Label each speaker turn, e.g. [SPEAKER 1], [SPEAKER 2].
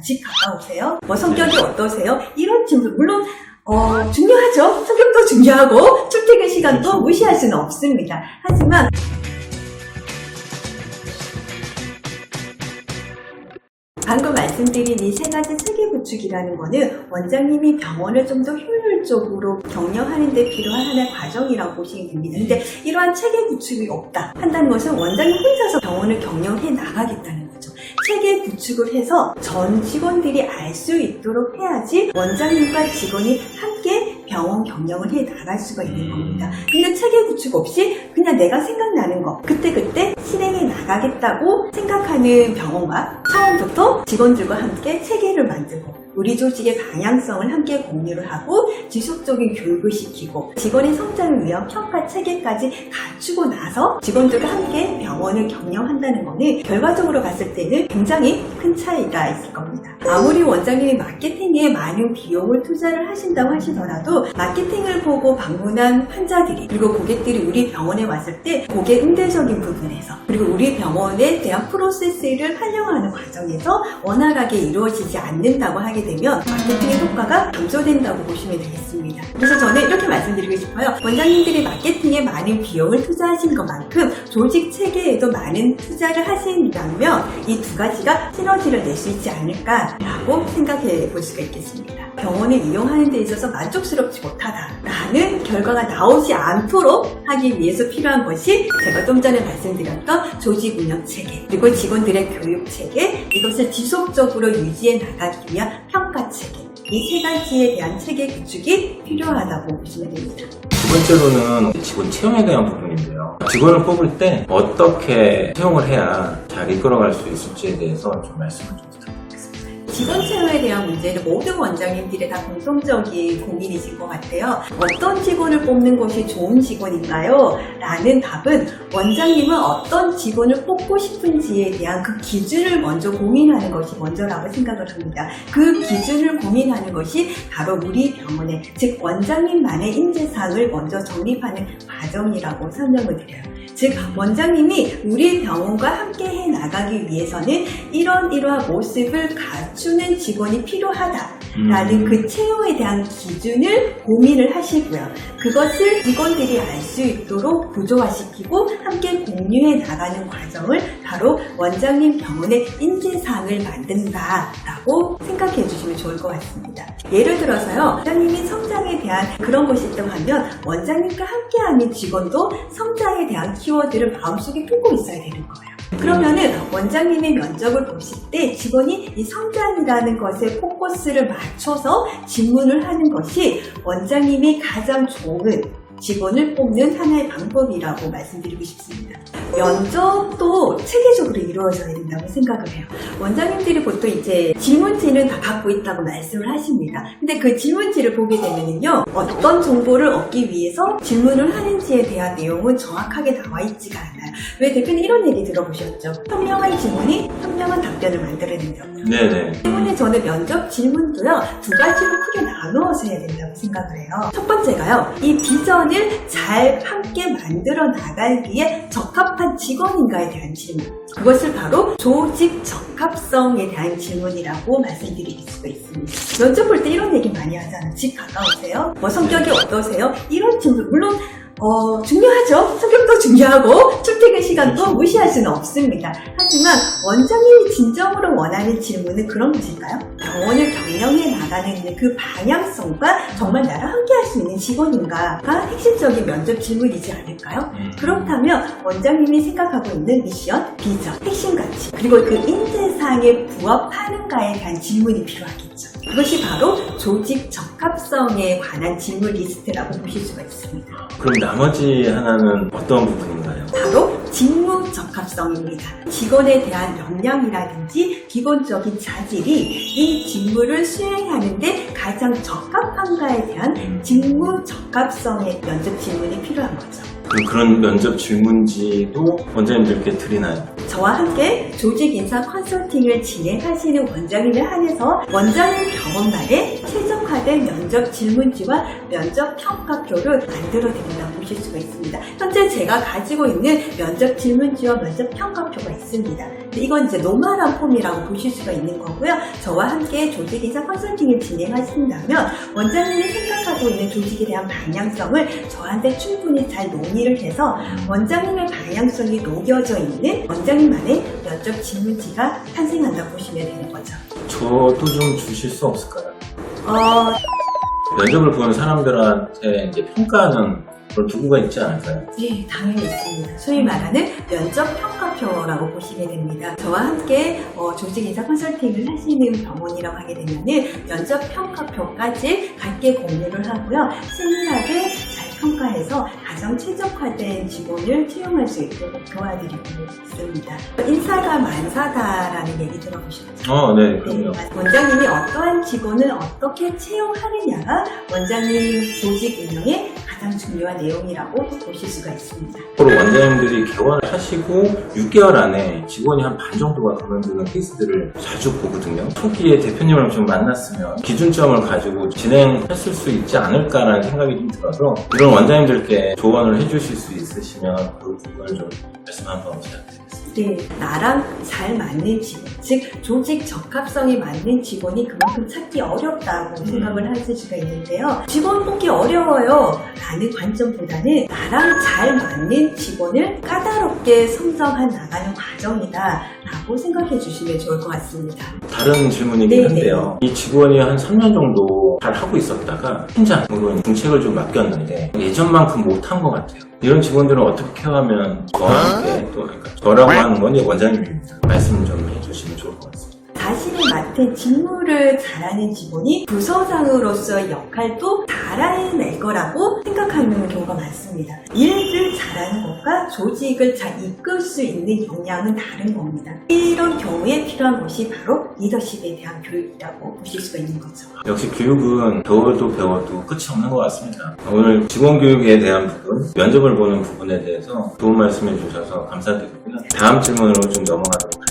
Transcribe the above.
[SPEAKER 1] 집 가까우세요? 성격이 어떠세요? 이런 질문, 물론 중요하죠. 성격도 중요하고 출퇴근 시간도 무시할 수는 없습니다. 하지만 방금 말씀드린 이 세 가지 체계 구축이라는 거는 원장님이 병원을 좀 더 효율적으로 경영하는 데 필요한 하나의 과정이라고 보시면 됩니다. 근데 이러한 체계 구축이 없다 한다는 것은 원장님 혼자서 병원을 경영해 나가겠다는 거죠. 체계 구축을 해서 전 직원들이 알 수 있도록 해야지 원장님과 직원이 함께 병원 경영을 해 나갈 수가 있는 겁니다. 근데 체계 구축 없이 그냥 내가 생각나는 거 그때그때 실행해 나가겠다고 생각하는 병원과 처음부터 직원들과 함께 체계를 만들고 우리 조직의 방향성을 함께 공유를 하고 지속적인 교육을 시키고 직원의 성장을 위한 평가 체계까지 갖추고 나서 직원들과 함께 병원을 경영한다는 것은 결과적으로 봤을 때는 굉장히 큰 차이가 있을 겁니다. 아무리 원장님이 마케팅에 많은 비용을 투자를 하신다고 하시더라도 마케팅을 보고 방문한 환자들이 그리고 고객들이 우리 병원에 왔을 때 고객 응대적인 부분에서 그리고 우리 병원에 대한 프로세스를 활용하는 과정에서 원활하게 이루어지지 않는다고 하게 되면 마케팅의 효과가 감소된다고 보시면 되겠습니다. 그래서 저는 이렇게 말씀드리고 싶어요. 원장님들이 마케팅에 많은 비용을 투자하신 것만큼 조직 체계에도 많은 투자를 하신다면 이 두 가지가 시너지를 낼 수 있지 않을까라고 생각해 볼 수가 있겠습니다. 병원을 이용하는 데 있어서 만족스럽지 못하다라는 결과가 나오지 않도록 하기 위해서 필요한 것이 제가 좀 전에 말씀드렸던 조직 운영 체계 그리고 직원들의 교육 체계 이것을 지속적으로 유지해 나가기 위한 평가 체계 이 세 가지에 대한 체계 구축이 필요하다고 보시면 됩니다.
[SPEAKER 2] 두 번째로는 직원 채용에 대한 부분인데요. 직원을 뽑을 때 어떻게 채용을 해야 잘 이끌어갈 수 있을지에 대해서 좀 말씀을 좀 부탁드립니다.
[SPEAKER 1] 직원 채용에 대한 문제는 모든 원장님들의 다 공통적인 고민이신 것 같아요. 어떤 직원을 뽑는 것이 좋은 직원인가요? 라는 답은 원장님은 어떤 직원을 뽑고 싶은지에 대한 그 기준을 먼저 고민하는 것이 먼저라고 생각을 합니다. 그 기준을 고민하는 것이 바로 우리 병원의 즉 원장님만의 인재상을 먼저 정립하는 과정이라고 설명을 드려요. 즉 원장님이 우리 병원과 함께 해 나가기 위해서는 이러한 모습을 갖추는 직원이 필요하다라는 그 채용에 대한 기준을 고민을 하시고요. 그것을 직원들이 알 수 있도록 구조화시키고 함께 공유해 나가는 과정을 바로 원장님 병원의 인재상을 만든다라고 생각해 주시면 좋을 것 같습니다. 예를 들어서요. 원장님이 성장에 대한 그런 것이 있다고 하면 원장님과 함께하는 직원도 성장에 대한 키워드를 마음속에 품고 있어야 되는 거예요. 그러면은 원장님의 면접을 보실 때 직원이 이 성장이라는 것에 포커스를 맞춰서 질문을 하는 것이 원장님이 가장 좋은 직원을 뽑는 하나의 방법이라고 말씀드리고 싶습니다. 면접도 체계적으로 이루어져야 된다고 생각을 해요. 원장님들이 보통 이제 질문지는 다 갖고 있다고 말씀을 하십니다. 근데 그 질문지를 보게 되면요. 어떤 정보를 얻기 위해서 질문을 하는지에 대한 내용은 정확하게 나와 있지가 않아요. 왜 대표님 이런 얘기 들어보셨죠? 현명한 질문이 현명한 답변을 만들어낸다고요.
[SPEAKER 2] 네네.
[SPEAKER 1] 때문에 저는 면접 질문도요. 두 가지로 크게 나누어서 해야 된다고 생각을 해요. 첫 번째가요. 이 비전을 잘 함께 만들어 나가기에 적합한 직원인가에 대한 질문. 그것을 바로 조직 적합성에 대한 질문이라고 말씀드릴 수가 있습니다. 면접 볼 때 이런 얘기 많이 하잖아요. 집 가까우세요? 성격이 어떠세요? 이런 질문 물론 중요하죠. 성격도 중요하고 출퇴근 시간도 무시할 수는 없습니다. 하지만 원장님이 진정으로 원하는 질문은 그런 것일까요? 병원을 경영해 나가는 그 방향성과 정말 나랑 함께 할 수 있는 직원인가가 핵심적인 면접 질문이지 않을까요? 그렇다면 원장님이 생각하고 있는 미션, 비전, 핵심 가치 그리고 그 인재상에 부합하는가에 대한 질문이 필요하겠죠. 그것이 바로 조직 적합성에 관한 질문 리스트라고 보실 수가 있습니다.
[SPEAKER 2] 그럼 나머지 하나는 어떤 부분인가요?
[SPEAKER 1] 바로 직무 적합성입니다. 직원에 대한 역량이라든지 기본적인 자질이 이 직무를 수행하는데 가장 적합한가에 대한 직무 적합성의 면접 질문이 필요한 거죠.
[SPEAKER 2] 그럼 그런 면접 질문지도 원장님들께 드리나요?
[SPEAKER 1] 저와 함께 조직 인사 컨설팅을 진행하시는 원장님에 한해서 원장님 병원만의 최적화된 면접 질문지와 면접 평가표를 만들어 드린다고 보실 수가 있습니다. 현재 제가 가지고 있는 면접 질문지와 면접 평가표가 있습니다. 근데 이건 이제 노멀한 폼이라고 보실 수가 있는 거고요. 저와 함께 조직 인사 컨설팅을 진행하신다면 원장님이 생각하고 있는 조직에 대한 방향성을 저한테 충분히 잘 논의를 해서 원장님의 방향성이 녹여져 있는 원장님만의 면접 질문지가 탄생한다고 보시면 되는 거죠.
[SPEAKER 2] 저도 좀 주실 수 없을까요?
[SPEAKER 1] 어,
[SPEAKER 2] 면접을 보는 사람들한테 이제 평가하는 그런 도구가 있지 않을까요?
[SPEAKER 1] 예, 당연히 있습니다. 소위 말하는 면접 평가표라고 보시면 됩니다. 저와 함께 조직 인사 컨설팅을 하시는 병원이라고 하게 되면은 면접 평가표까지 같이 공유를 하고요. 세밀하게 잘 평가해서 가장 최적화된 직원을 채용할 수 있도록 도와드리고 있습니다. 인사가 만사다라는 얘기 들어보셨죠?
[SPEAKER 2] 네, 그럼요.
[SPEAKER 1] 원장님이 어떠한 직원을 어떻게 채용하느냐가 원장님 조직 운영의 가장 중요한 내용이라고 보실 수가 있습니다.
[SPEAKER 2] 앞으로 원장님들이 개원을 하시고 6개월 안에 직원이 한 반 정도가 그만두는 케이스들을 자주 보거든요. 초기에 대표님을 좀 만났으면 기준점을 가지고 진행했을 수 있지 않을까라는 생각이 좀 들어서 이런 원장님들께 조언을 해주실 수 있으시면 그 부분을 좀 말씀 한번 부탁드리겠습니다.
[SPEAKER 1] 네, 나랑 잘 맞는 직원, 즉 조직 적합성이 맞는 직원이 그만큼 찾기 어렵다고 생각을 하실 수가 있는데요. 직원 뽑기 어려워요 라는 관점보다는 나랑 잘 맞는 직원을 까다롭게 성장해 나가는 과정이다 라고 생각해 주시면 좋을 것 같습니다.
[SPEAKER 2] 다른 질문이긴
[SPEAKER 1] 네,
[SPEAKER 2] 한데요. 이 직원이 한 3년 정도 잘 하고 있었다가 팀장으로 중책을 좀 맡겼는데 예전만큼 못한 것 같아요. 이런 직원들은 어떻게 케어하면 저와 함께 또 그러니까 저라고 하는 건 원장님입니다. 말씀 좀 해주시면 좋을 것 같습니다.
[SPEAKER 1] 자신이 맡은 직무를 잘하는 직원이 부서장으로서의 역할도 잘해낼 거라고 생각하는 경우가 많습니다. 일을 잘하는 것과 조직을 잘 이끌 수 있는 역량은 다른 겁니다. 이런 경우에 필요한 것이 바로 리더십에 대한 교육이라고 보실 수가 있는 거죠.
[SPEAKER 2] 역시 교육은 배워도 끝이 없는 것 같습니다. 오늘 직원 교육에 대한 부분, 면접을 보는 부분에 대해서 좋은 말씀해 주셔서 감사드리고요. 다음 질문으로 좀 넘어가도록 하겠습니다.